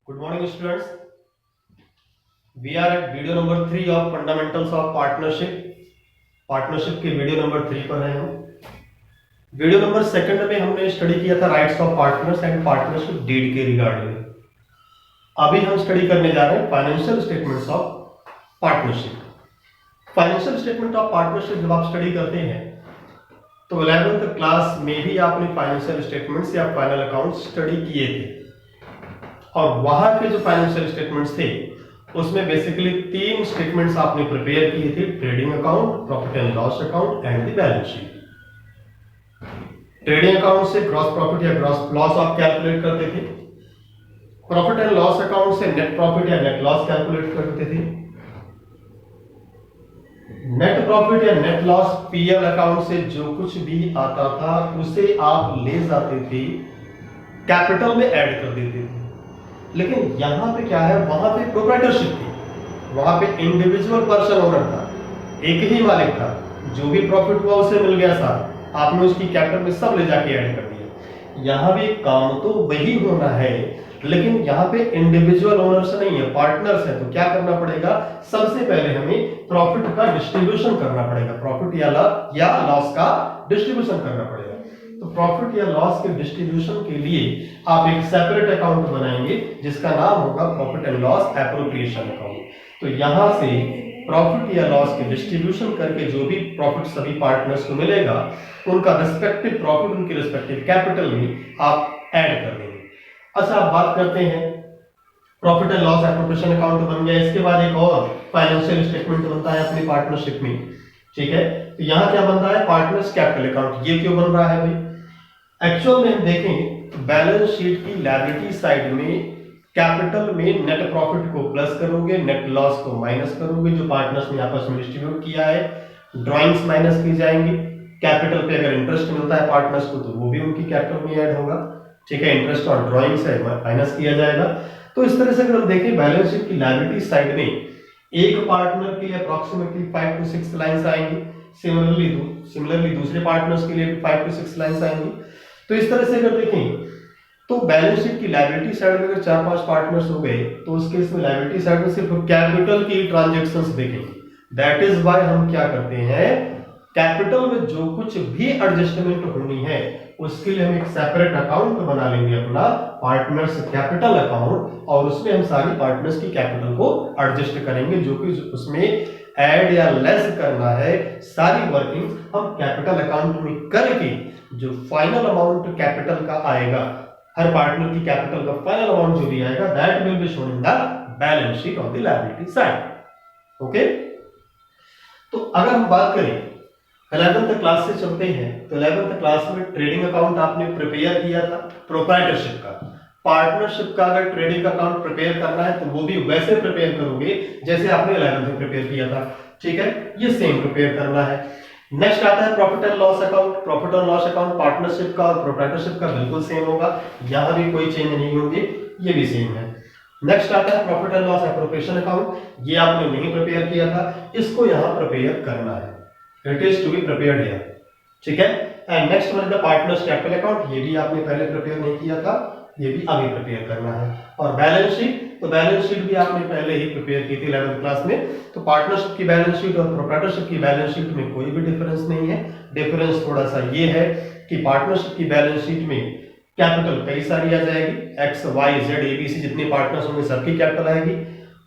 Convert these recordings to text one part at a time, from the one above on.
Good morning, students. We are at video number 3 of fundamentals of partnership. Partnership के video number 3 पर हैं हम। Video number 2 में हमने स्टडी किया था rights of partners and partnership deed के रिगार्डिंग। अभी हम स्टडी करने जा रहे हैं financial statements of partnership. Financial statement of partnership जब आप स्टडी करते हैं तो 11th क्लास में भी आपने फाइनेंशियल स्टेटमेंट्स या फाइनल अकाउंट स्टडी किए थे, और वहां के जो फाइनेंशियल स्टेटमेंट्स थे उसमें बेसिकली 3 स्टेटमेंट्स आपने प्रिपेयर किए थे: trading account, profit and loss account and the balance sheet. Trading account से ग्रॉस प्रॉफिट या ग्रॉस लॉस आप कैलकुलेट करते थे। प्रॉफिट एंड लॉस अकाउंट से नेट प्रॉफिट या नेट लॉस कैलकुलेट करते थे। नेट प्रॉफिट या नेट लॉस पीएल अकाउंट से जो कुछ भी आता था उसे आप ले जाते थे, कैपिटल में ऐड कर देते थे। लेकिन यहां पे क्या है, वहां पे प्रोप्राइटरशिप थी, वहां पे इंडिविजुअल पर्सन ओनर था, एक ही मालिक था। जो भी प्रॉफिट हुआ उसे मिल गया साथ, आपने उसकी कैपिटल में सब ले जाके ऐड कर दिया। यहां भी काम तो वही होना है, लेकिन यहाँ पे इंडिविजुअल ओनर्स नहीं है, पार्टनर्स है। तो क्या करना पड़ेगा, सबसे पहले हमें प्रॉफिट का डिस्ट्रीब्यूशन करना पड़ेगा, प्रॉफिट या लॉस का डिस्ट्रीब्यूशन करना पड़ेगा। तो प्रॉफिट या लॉस के डिस्ट्रीब्यूशन के लिए आप एक सेपरेट अकाउंट बनाएंगे जिसका नाम होगा profit and loss appropriation account. तो यहां से प्रॉफिट या लॉस के डिस्ट्रीब्यूशन करके जो भी प्रॉफिट सभी पार्टनर्स को मिलेगा उनका रिस्पेक्टिव प्रॉफिट उनके रिस्पेक्टिव कैपिटल में आप ऐड कर देंगे। अच्छा, आप बात करते हैं profit and loss appropriation account बन गया। इसके बाद एक और फाइनेंशियल स्टेटमेंट बनता है अपनी पार्टनरशिप में, ठीक है। तो यहाँ क्या बनता है, पार्टनर्स कैपिटल अकाउंट। ये क्यों बन रहा है भाई, एक्चुअल में हम देखें बैलेंस शीट की लायबिलिटी साइड में कैपिटल में नेट प्रॉफिट को प्लस करोगे, नेट लॉस को माइनस करोगे, जो पार्टनर्स ने आपस में डिस्ट्रीब्यूट किया है। ड्राइंग्स माइनस की जाएंगी, कैपिटल पे अगर इंटरेस्ट मिलता है पार्टनर्स को तो वो भी उनकी कैपिटल में ऐड होगा, ठीक है। इंटरेस्ट और ड्राइंग्स है माइनस किया जाएगा। तो इस तरह से अगर हम देखें बैलेंस शीट की लायबिलिटी साइड में एक पार्टनर के लिए अप्रोक्सीमेटली 5 to 6 लाइंस आएंगी, सिमिलरली दूसरे पार्टनर्स के लिए भी 5 to 6 लाइंस आएंगी। तो इस तरह से अगर देखें तो बैलेंस शीट की लायबिलिटी साइड में अगर 4-5 पार्टनर्स हो गए तो उसके इसमें लायबिलिटी साइड में सिर्फ कैपिटल की ट्रांजैक्शंस देखेंगे। दैट इज व्हाई हम क्या करते हैं, कैपिटल में जो कुछ भी एडजस्टमेंट होनी है उसके लिए हम एक सेपरेट अकाउंट बना लेंगे अपना पार्टनर्स कैपिटल अकाउंट, और उसमें हम सारी पार्टनर्स की कैपिटल को एडजस्ट करेंगे। जो कि उसमें ऐड या लेस करना है सारी वर्किंग हम कैपिटल अकाउंट में करके जो फाइनल अमाउंट कैपिटल का आएगा, हर पार्टनर की कैपिटल का फाइनल अमाउंट जो भी आएगा that will be shown in the balance sheet of the liability side. Okay, तो अगर हम बात करें 11th क्लास से चलते हैं तो 11th क्लास में ट्रेडिंग अकाउंट आपने प्रिपेयर किया था प्रोप्राइटरशिप का। पार्टनरशिप का अगर ट्रेडिंग अकाउंट प्रिपेयर करना है तो वो भी वैसे प्रिपेयर करोगे जैसे आपने 11th में प्रिपेयर किया था, ठीक है। ये सेम प्रिपेयर करना है। नेक्स्ट आता है profit and loss account. Profit and loss account partnership का और प्रोप्राइटरशिप का बिल्कुल सेम होगा, यहां भी कोई चेंज नहीं होंगे, ये भी सेम है। नेक्स्ट आता है profit and loss appropriation account. ये आपने नहीं प्रिपेयर किया था, इसको यहां प्रिपेयर करना है, it is to be prepared here, ठीक है। And next one is the partners capital account. ये भी आपने पहले प्रिपेयर नहीं किया था, ये भी अभी प्रिपेयर करना है। और बैलेंस शीट, तो बैलेंस शीट भी आपने पहले ही प्रिपेयर की थी 11th क्लास में। तो पार्टनरशिप की बैलेंस शीट और प्रोप्राइटरशिप की बैलेंस शीट में कोई भी डिफरेंस नहीं है। डिफरेंस थोड़ा सा ये है कि पार्टनरशिप की बैलेंस शीट में कैपिटल कई सारी आ जाएगी, एक्स वाई जेड एबीसी जितने पार्टनर्स होंगे सबकी कैपिटल आएगी।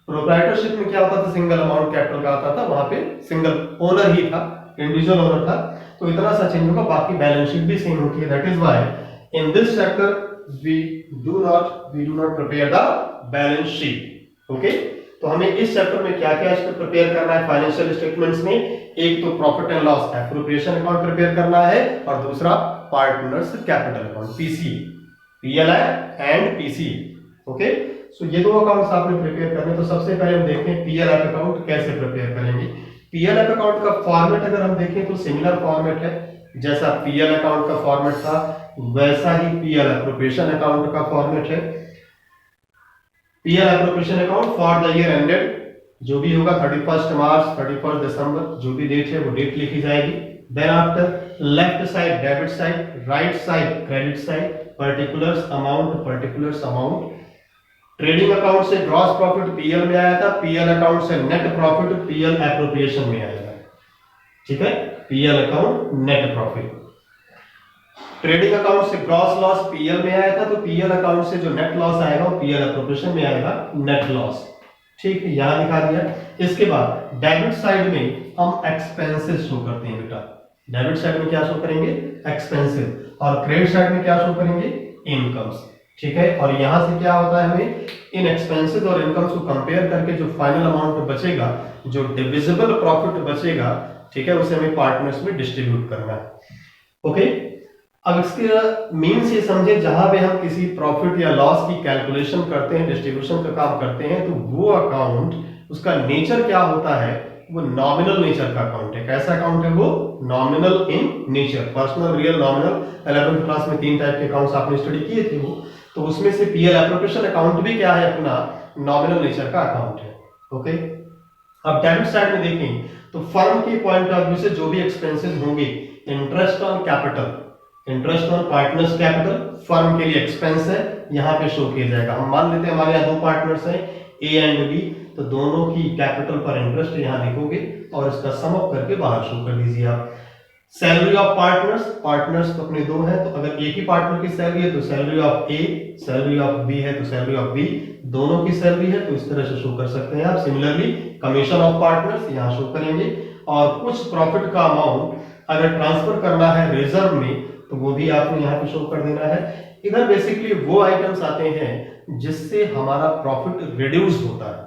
प्रोप्राइटरशिप में क्या होता था, सिंगल अमाउंट कैपिटल का आता था, वहां पे सिंगल ओनर ही था, इंडिविजुअल ओनर था। तो इतना सा चेंज होगा, बाकी बैलेंस शीट भी सेम होती है। That is why in this chapter we do not prepare the balance sheet, okay। तो हमें इस चैप्टर में क्या-क्या प्रिपेयर करना है फाइनेंशियल स्टेटमेंट्स में, एक तो profit and loss appropriation account prepare करना है और दूसरा partners capital account PCA, PLI and PCA, okay. So ये दो अकाउंट्स आपने प्रिपेयर करने। तो सबसे पहले हम देखते हैं पीएलआई अकाउंट कैसे प्रिपेयर करेंगे। पीएलआई अकाउंट का फॉर्मेट अगर हम देखें तो सिमिलर फॉर्मेट है, जैसा पीएल अकाउंट का फॉर्मेट था वैसा ही पीएल एप्रोप्रिएशन अकाउंट का फॉर्मेट है। PL appropriation account for the year ended, जो भी होगा 31 मार्च 31 दिसंबर, जो भी डेट है वो डेट लिखी जाएगी। Then after left side debit side, right side credit side, particulars amount trading account से ग्रॉस प्रॉफिट पीएल में आया था, पीएल अकाउंट से नेट प्रॉफिट पीएल एप्रोप्रिएशन में आएगा। ठीक है, PL account net profit. Trading account से ग्रॉस लॉस पीएल में आया था, तो पीएल अकाउंट से जो नेट लॉस आएगा वो पीएल एप्रोप्रिएशन में आएगा, नेट लॉस। ठीक है, यहां दिखा दिया। इसके बाद डेबिट साइड में हम एक्सपेंसेस शो करते हैं बेटा। डेबिट साइड में क्या शो करेंगे? एक्सपेंसेस। और क्रेडिट साइड में क्या शो करेंगे? इनकम्स। ठीक है, और यहां से क्या होता है, हमें इन एक्सपेंसेस और इनकम्स को कंपेयर करके जो फाइनल अमाउंट बचेगा, जो डिविजिबल प्रॉफिट बचेगा, ठीक है, उसे हमें पार्टनर्स में डिस्ट्रीब्यूट करना है। ओके, अब इसके मीन्स ये समझे, जहां पे हम किसी प्रॉफिट या लॉस की कैलकुलेशन करते हैं, डिस्ट्रीब्यूशन का काम करते हैं, तो वो अकाउंट, उसका नेचर क्या होता है, वो नॉमिनल नेचर का अकाउंट है। कैसा अकाउंट है वो? Nominal in nature. Personal, real, nominal. 11th class में 3 टाइप के अकाउंट्स आपने स्टडी किए थे वो, तो उसमें से पीएल एप्रोप्रिएशन अकाउंट भी क्या है? अपना नॉमिनल नेचर का अकाउंट है। ओके, अब डेबिट साइड में देखें तो फर्म के पॉइंट ऑफ व्यू से जो भी एक्सपेंसेस होंगे, interest on capital, interest on partners capital firm के लिए एक्सपेंस है, यहां पे शो किया जाएगा। हम मान लेते हैं हमारे यहाँ 2 पार्टनर्स हैं, ए एंड बी, तो दोनों की कैपिटल पर इंटरेस्ट यहां लिखोगे और इसका सम अप करके बाहर शो कर दीजिए आप। सैलरी ऑफ पार्टनर्स, पार्टनर्स तो अपने 2 हैं, तो अगर एक ही पार्टनर की सैलरी है तो salary of A, salary of B है तो सैलरी ऑफ बी, दोनों की सैलरी है तो इस तरह से शो कर सकते हैं आप। सिमिलरली कमीशन ऑफ पार्टनर्स यहां शो करेंगे, और कुछ प्रॉफिट का अमाउंट अगर ट्रांसफर करना है रिजर्व में तो वो भी आपको यहाँ पे शो कर देना है। इधर बेसिकली वो आइटम्स आते हैं जिससे हमारा प्रॉफिट रिड्यूस होता है,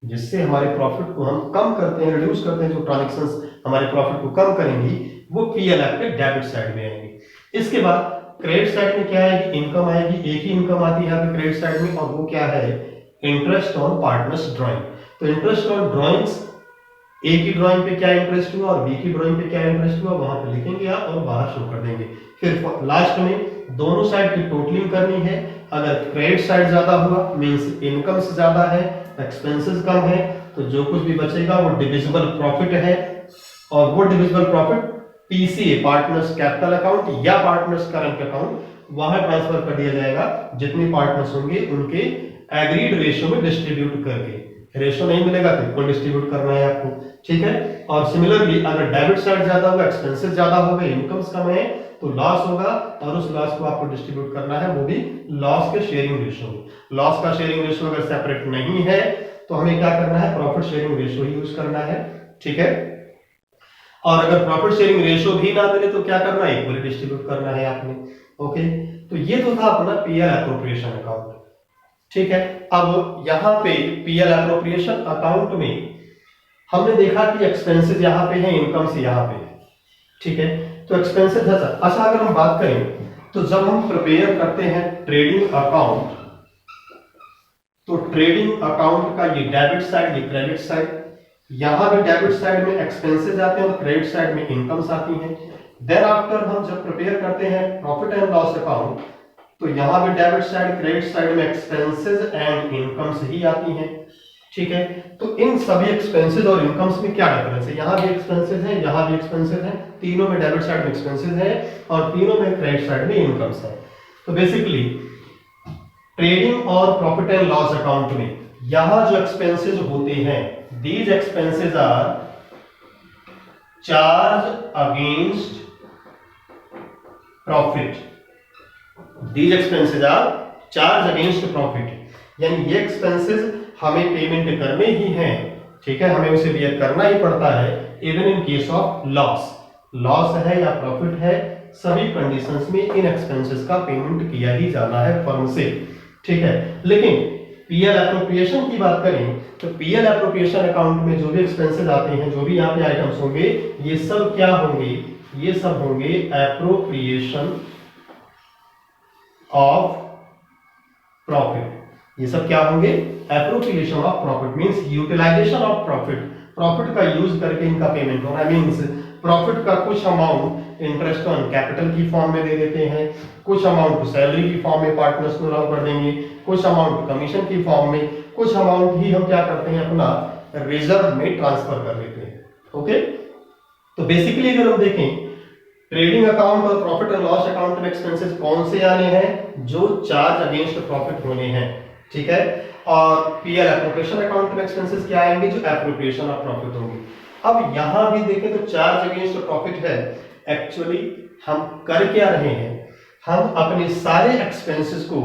जिससे हमारे प्रॉफिट को हम कम करते हैं, रिड्यूस करते हैं, जो ट्रांजैक्शंस हमारे प्रॉफिट को कम करेंगी वो पीएल के डेबिट साइड में आएंगी। इसके बाद क्रेडिट साइड में क्या आएगी? इनकम आएगी। एक ही इनकम आती है यहाँ पे क्रेडिट साइड में, और वो क्या है? Interest on partners drawing. तो इंटरेस्ट ऑन ड्राइंग्स, ए की ड्राइंग पे क्या इंटरेस्ट हुआ और बी की ड्राइंग पे क्या इंटरेस्ट हुआ, वहां पे लिखेंगे आप और बाहर शो कर देंगे। फिर लास्ट में दोनों साइड की टोटलिंग करनी है। अगर क्रेडिट साइड ज्यादा हुआ मींस इनकम से ज्यादा है, एक्सपेंसेस कम है, तो जो कुछ भी बचेगा वो डिविजिबल प्रॉफिट है, और वो divisible profit PCA, partners capital account या पार्टनर्स करंट अकाउंट, वहां ट्रांसफर कर दिया जाएगा। जितने पार्टनर्स होंगे उनके एग्रीड रेशियो में डिस्ट्रीब्यूट करके। रेशियो नहीं मिलेगा तो इक्वल डिस्ट्रीब्यूट करना है आपको। ठीक है, और सिमिलरली अगर डेबिट साइड ज्यादा होगा, एक्सपेंसेस ज्यादा हो गए, इनकम्स कम है, तो लॉस होगा, और उस लॉस को आपको डिस्ट्रीब्यूट करना है, वो भी लॉस के शेयरिंग रेशियो में। लॉस का शेयरिंग रेशियो अगर सेपरेट नहीं है तो हमें क्या करना है? प्रॉफिट शेयरिंग रेशियो ही यूज करना है। ठीक है, और अगर प्रॉफिट शेयरिंग रेशियो भी ना मिले तो क्या करना है? इक्वली डिस्ट्रीब्यूट करना है आपने। ओके, तो ये तो था अपना पीएल एप्रोप्रिएशन अकाउंट। ठीक है, अब यहाँ पे पीएल एप्रोप्रिएशन अकाउंट में हमने देखा कि एक्सपेंसेस यहाँ पे है, इनकम्स यहाँ पे है। ठीक है, तो एक्सपेंसेस अच्छा अगर हम बात करें तो जब हम प्रिपेयर करते हैं ट्रेडिंग अकाउंट, तो ट्रेडिंग अकाउंट का ये डेबिट साइड, ये क्रेडिट साइड, यहां भी डेबिट साइड में एक्सपेंसेस आते हैं और क्रेडिट साइड में इनकम्स आती हैं। देन आफ्टर हम जब प्रिपेयर करते हैं प्रॉफिट एंड लॉस अकाउंट, तो यहां भी डेबिट साइड, क्रेडिट साइड में एक्सपेंसेस एंड इनकम्स ही आती हैं। ठीक है, तो इन सभी एक्सपेंसेस और इनकम्स में क्या डिफरेंस है? यहां भी एक्सपेंसेस है, यहां भी एक्सपेंसेस है, तीनों में डेबिट साइड में एक्सपेंसेस है और तीनों में क्रेडिट साइड में इनकम्स है। तो बेसिकली ट्रेडिंग और प्रॉफिट एंड लॉस अकाउंट में यहां जो एक्सपेंसेस होते हैं, these expenses are charge against profit. These expenses are charge against profit, यानी ये एक्सपेंसेस हमें पेमेंट करने ही हैं। ठीक है, हमें उसे बियर करना ही पड़ता है, even in case of loss. Loss है या प्रॉफिट है, सभी कंडीशंस में इन एक्सपेंसेस का पेमेंट किया ही जाना है फर्म से। ठीक है, लेकिन पीएल एप्रोप्रिएशन की बात करें तो पीएल एप्रोप्रिएशन अकाउंट में जो भी एक्सपेंसेस आते हैं, जो भी यहाँ पे आइटम्स होंगे, ये सब क्या होंगे? ये सब होंगे एप्रोप्रिएशन ऑफ प्रॉफिट। ये सब क्या होंगे? Appropriation of profit means utilization of profit. Profit का यूज करके इनका पेमेंट होना मींस प्रॉफिट का कुछ अमाउंट इंटरेस्ट ऑन कैपिटल की फॉर्म में दे देते हैं, कुछ अमाउंट सैलरी की फॉर्म में पार्टनर्स को अलाउ कर देंगे, कुछ अमाउंट कमीशन की फॉर्म में, कुछ अमाउंट ही हम क्या करते हैं? अपना रिजर्व में ट्रांसफर कर देते हैं। ओके, तो बेसिकली अगर हम देखें ट्रेडिंग अकाउंट और प्रॉफिट एंड लॉस अकाउंट में एक्सपेंसेस कौन से आने हैं? जो चार्ज अगेंस्ट प्रॉफिट होने हैं। ठीक है। और पीएल एप्रोप्रिएशन अकाउंट में एक्सपेंसेस क्या आएंगे, जो एप्रोप्रिएशन ऑफ प्रॉफिट होंगे। अब यहां भी देखें तो चार्ज अगेंस्ट प्रॉफिट है। एक्चुअली हम कर क्या रहे हैं, हम अपने सारे एक्सपेंसेस को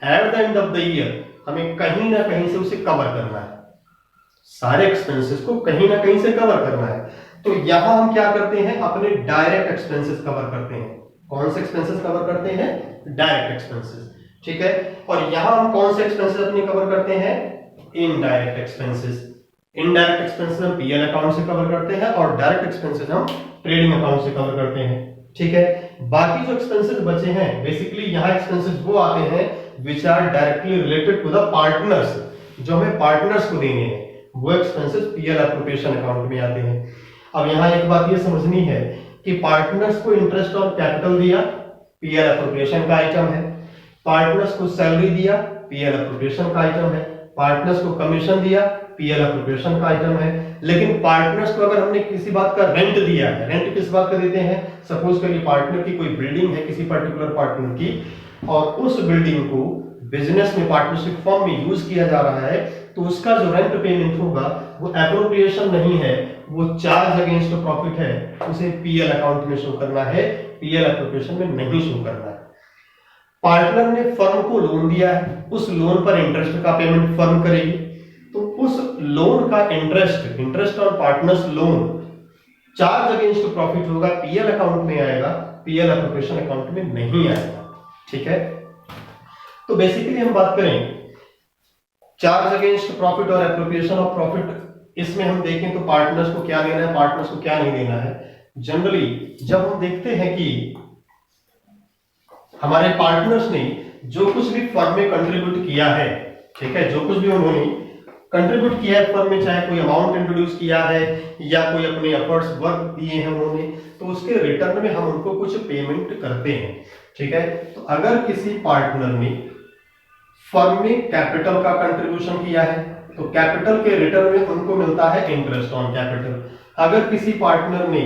at the end of the year हमें कहीं ना कहीं से उसे कवर करना है, सारे एक्सपेंसेस को कहीं ना कहीं से कवर करना है। तो यहां हम क्या करते हैं, अपने डायरेक्ट एक्सपेंसेस कवर करते हैं। कौन से एक्सपेंसेस कवर करते हैं, डायरेक्ट एक्सपेंसेस, ठीक है। और यहां हम कौन से एक्सपेंसेस अपने कवर करते हैं, इनडायरेक्ट एक्सपेंसेस। इनडायरेक्ट एक्सपेंसेस हम पीएल अकाउंट से कवर करते हैं और डायरेक्ट एक्सपेंसेस हम ट्रेडिंग अकाउंट से कवर करते हैं, ठीक है। बाकी जो एक्सपेंसेस बचे हैं, बेसिकली यहां एक्सपेंसेस वो आते हैं which are directly related to the partners, जो हमें पार्टनर्स को देने हैं, वो एक्सपेंसेस पीएल एप्रोप्रिएशन अकाउंट में आते हैं। अब यहां एक बात ये समझनी है कि पार्टनर्स को इंटरेस्ट ऑन कैपिटल दिया, पीएल एप्रोप्रिएशन का आइटम है। पार्टनर्स को सैलरी दिया, पीएल एप्रोप्रिएशन का आइटम है। पार्टनर्स को कमीशन दिया, पीएल एप्रोप्रिएशन का आइटम है। लेकिन पार्टनर्स को अगर हमने किसी बात का रेंट दिया है, रेंट किस बात का देते हैं, सपोज करिए पार्टनर की कोई बिल्डिंग है किसी पर्टिकुलर पार्टनर की, और उस बिल्डिंग को बिजनेस में पार्टनरशिप फॉर्म में यूज किया जा रहा है, तो उसका जो रेंट पेमेंट होगा वो एप्रोप्रिएशन नहीं है, वो चार्ज अगेंस्ट प्रॉफिट है, उसे पीएल अकाउंट में शो करना है, पीएल एप्रोप्रिएशन में नहीं शो करना है। पार्टनर ने फर्म को लोन दिया है, उस लोन पर इंटरेस्ट का पेमेंट फर्म करेगी, तो उस लोन का interest on partners loan charge against profit होगा, पीएल अकाउंट में आएगा, पीएल एप्रोप्रिएशन अकाउंट में नहीं आएगा, ठीक है। तो बेसिकली हम बात करें चार्ज अगेंस्ट प्रॉफिट और एप्रोप्रिएशन ऑफ प्रॉफिट, इसमें हम देखें तो पार्टनर्स को क्या देना है, पार्टनर्स को क्या नहीं देना है। जनरली जब हम देखते हैं कि हमारे पार्टनर्स ने जो कुछ भी फर्म में कंट्रीब्यूट किया है, ठीक है, जो कुछ भी उन्होंने कंट्रीब्यूट किया है फर्म में, चाहे कोई अमाउंट इंट्रोड्यूस किया है या कोई अपने एफर्ट्स वर्क दिए हैं उन्होंने, तो उसके रिटर्न में हम उनको कुछ पेमेंट करते हैं, ठीक है। तो अगर किसी पार्टनर ने फर्म में कैपिटल का कंट्रीब्यूशन किया है, तो कैपिटल के रिटर्न में उनको मिलता है इंटरेस्ट ऑन कैपिटल। अगर किसी पार्टनर ने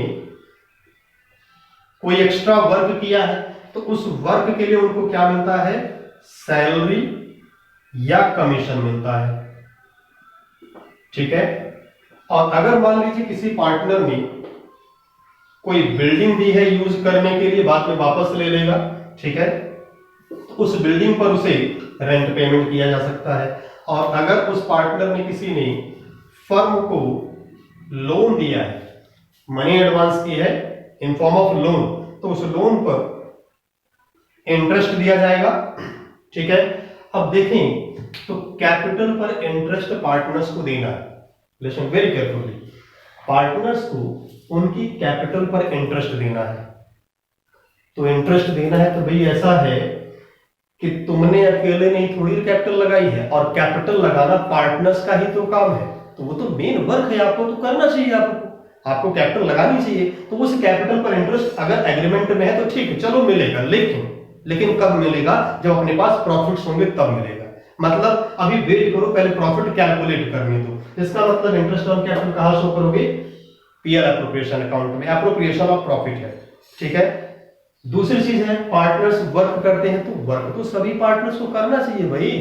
कोई एक्स्ट्रा वर्क किया है, तो उस वर्क के लिए उनको क्या मिलता है, सैलरी या कमीशन मिलता है, ठीक है। और अगर मान लीजिए किसी पार्टनर ने कोई बिल्डिंग दी है यूज करने के लिए, बाद में वापस ले लेगा, ठीक है, तो उस बिल्डिंग पर उसे रेंट पेमेंट किया जा सकता है। और अगर उस पार्टनर ने किसी ने फर्म को लोन दिया है, मनी एडवांस की है इन फॉर्म ऑफ लोन, तो उस लोन पर इंटरेस्ट दिया जाएगा, ठीक है। अब देखें तो कैपिटल पर इंटरेस्ट पार्टनर्स को देना है, लिसन वेरी केयरफुली, पार्टनर्स को उनकी कैपिटल पर इंटरेस्ट देना है। तो इंटरेस्ट देना है तो भाई ऐसा है कि तुमने अकेले नहीं थोड़ी कैपिटल लगाई है, और कैपिटल लगाना पार्टनर्स का ही तो काम है, तो वो तो मेन वर्क है, आपको तो करना चाहिए, आपको कैपिटल लगानी चाहिए। तो उस कैपिटल पर इंटरेस्ट अगर एग्रीमेंट में है तो ठीक है, चलो मिलेगा, लेकिन कब मिलेगा, जब अपने पास प्रॉफिट्स होंगे तब मिलेगा। मतलब अभी वेट करो, पहले प्रॉफिट कैलकुलेट करने दो। इसका मतलब इंटरेस्ट ऑन कैपिटल कहां शो करोगे, पीएल एप्रोप्रिएशन अकाउंट में, एप्रोप्रिएशन ऑफ प्रॉफिट है, ठीक है। दूसरी चीज है पार्टनर्स वर्क करते हैं, तो वर्क तो सभी पार्टनर्स को करना चाहिए भाई।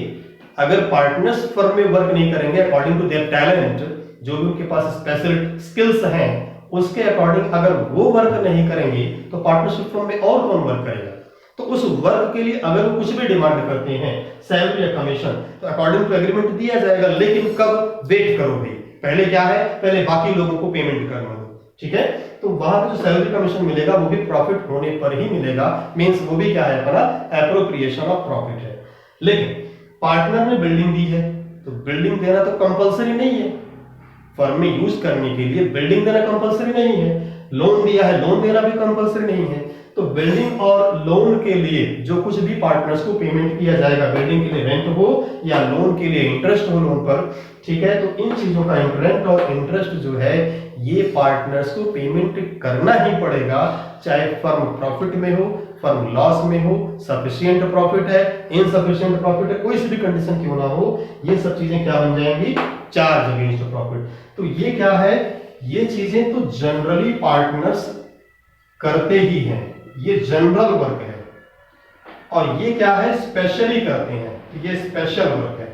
अगर पार्टनर्स फर्म में वर्क नहीं करेंगे अकॉर्डिंग टू देयर टैलेंट, जो भी उनके पास स्पेशल स्किल्स हैं उसके अकॉर्डिंग अगर वो वर्क नहीं करेंगे, तो पार्टनरशिप फर्म में और कौन वर्क करेगा। तो उस वर्क के लिए अगर वो कुछ भी डिमांड करते हैं, सैलरी या कमीशन, तो अकॉर्डिंग टू एग्रीमेंट दिया जाएगा, लेकिन कब, वेट करो भाई, पहले क्या है, पहले बाकी लोगों को पेमेंट करना दो, ठीक है। तो वहां पे जो सैलरी कमीशन मिलेगा वो भी प्रॉफिट होने पर ही मिलेगा, मींस वो भी क्या है, अपना एप्रोप्रिएशन ऑफ प्रॉफिट है। लेकिन पार्टनर ने बिल्डिंग दी है, तो बिल्डिंग देना तो कंपलसरी नहीं है, फर्म में यूज करने के लिए बिल्डिंग देना कंपलसरी नहीं है। लोन दिया है, लोन देना भी कंपलसरी नहीं है। तो बिल्डिंग और लोन के लिए जो कुछ भी पार्टनर्स को पेमेंट किया जाएगा, बिल्डिंग के लिए रेंट हो या लोन के लिए इंटरेस्ट हो लोन पर, ठीक है, तो इन चीजों का रेंट और इंटरेस्ट जो है ये पार्टनर्स को पेमेंट करना ही पड़ेगा, चाहे फर्म प्रॉफिट में हो, फर्म लॉस में हो, सफिशिएंट प्रॉफिट है, इनसफिशिएंट प्रॉफिट है, कोई सी भी कंडीशन क्यों ना हो, ये सब चीजें क्या बन जाएंगी, चार्ज अगेंस्ट प्रॉफिट। तो ये क्या है, ये चीजें तो जनरली पार्टनर्स करते ही हैं, ये जनरल वर्क है। और ये क्या है, स्पेशली करते हैं, ये स्पेशल वर्क है।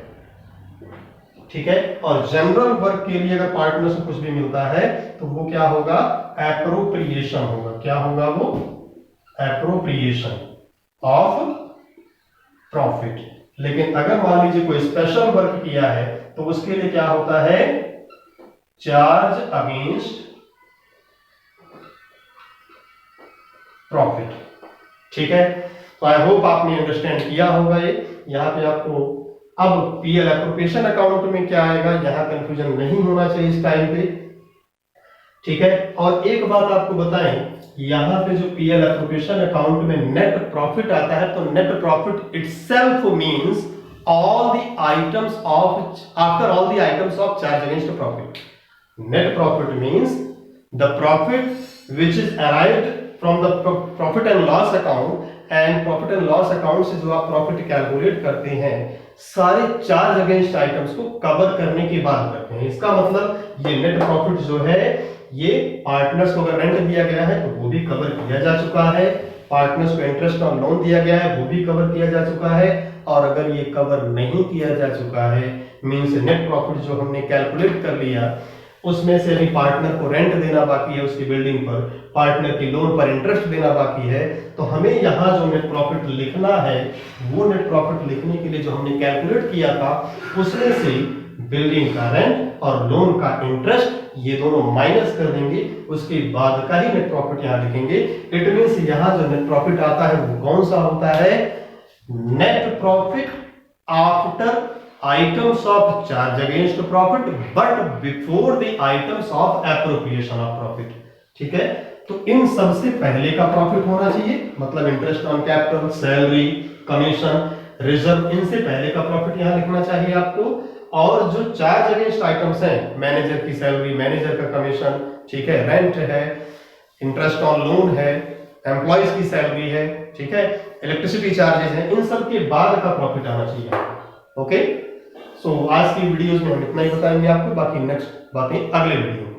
ठीक है। और जनरल वर्क के लिए अगर पार्टनर से कुछ भी मिलता है तो वो क्या होगा, एप्रोप्रिएशन होगा। क्या होगा वो, एप्रोप्रिएशन ऑफ प्रॉफिट। लेकिन अगर मान लीजिए कोई स्पेशल वर्क किया है तो उसके लिए क्या होता है, चार्ज अगेंस्ट प्रॉफिट। ठीक है, तो आई होप आपने अंडरस्टैंड किया होगा ये। यहाँ पे आपको अब पीएल एप्रोप्रिएशन अकाउंट में क्या आएगा, यहाँ कंफ्यूजन नहीं होना चाहिए इस टाइम पे। ठीक है, और एक बात आपको बताएं, यहाँ पे जो पीएल एप्रोप्रिएशन अकाउंट में नेट प्रॉफिट आता है तो net profit itself means all the items of after all the items of charge against profit. Net profit means the profit which is arrived from the profit and loss account, and profit and loss account से जो आप profit calculate करते हैं सारे charge against items को cover करने के बाद करते हैं। इसका मतलब ये नेट प्रॉफिट जो है ये पार्टनर्स को अगर रेंट दिया गया है तो वो भी कवर किया जा चुका है, पार्टनर्स को इंटरेस्ट ऑन लोन दिया गया है वो भी कवर किया जा चुका है, और अगर ये कवर नहीं किया जा चुका है मींस नेट प्रॉफिट जो हमने कैलकुलेट कर लिया उसमें से अभी पार्टनर को रेंट देना बाकी है उसकी बिल्डिंग पर, पार्टनर की लोन पर इंटरेस्ट देना बाकी है, तो हमें यहाँ जो नेट प्रॉफिट लिखना है वो नेट प्रॉफिट लिखने के लिए जो हमने कैलकुलेट किया था उसमें से बिल्डिंग का रेंट और लोन का इंटरेस्ट ये दोनों माइनस कर देंगे, उसके बाद का ही नेट प्रॉफिट यहाँ लिखेंगे। इट मींस यहाँ जो नेट प्रॉफिट आता है वो कौन सा होता है, net profit after items of charge against profit but before the items of appropriation of profit. ठीक है, तो इन सबसे पहले का प्रॉफिट होना चाहिए, मतलब interest on capital, salary, commission, reserve, इनसे पहले का प्रॉफिट यहां लिखना चाहिए आपको। और जो चार्ज अगेंस्ट आइटम्स हैं, मैनेजर की सैलरी, मैनेजर का कमीशन, ठीक है, रेंट है, इंटरेस्ट ऑन लोन है, एम्प्लॉइज की सैलरी है, ठीक है, इलेक्ट्रिसिटी चार्जेस हैं, इन सब के बाद का प्रॉफिट आना चाहिए। ओके, सो आज की वीडियोस में हम इतना ही बताएंगे आपको, बाकी नेक्स्ट बातें अगले वीडियो में।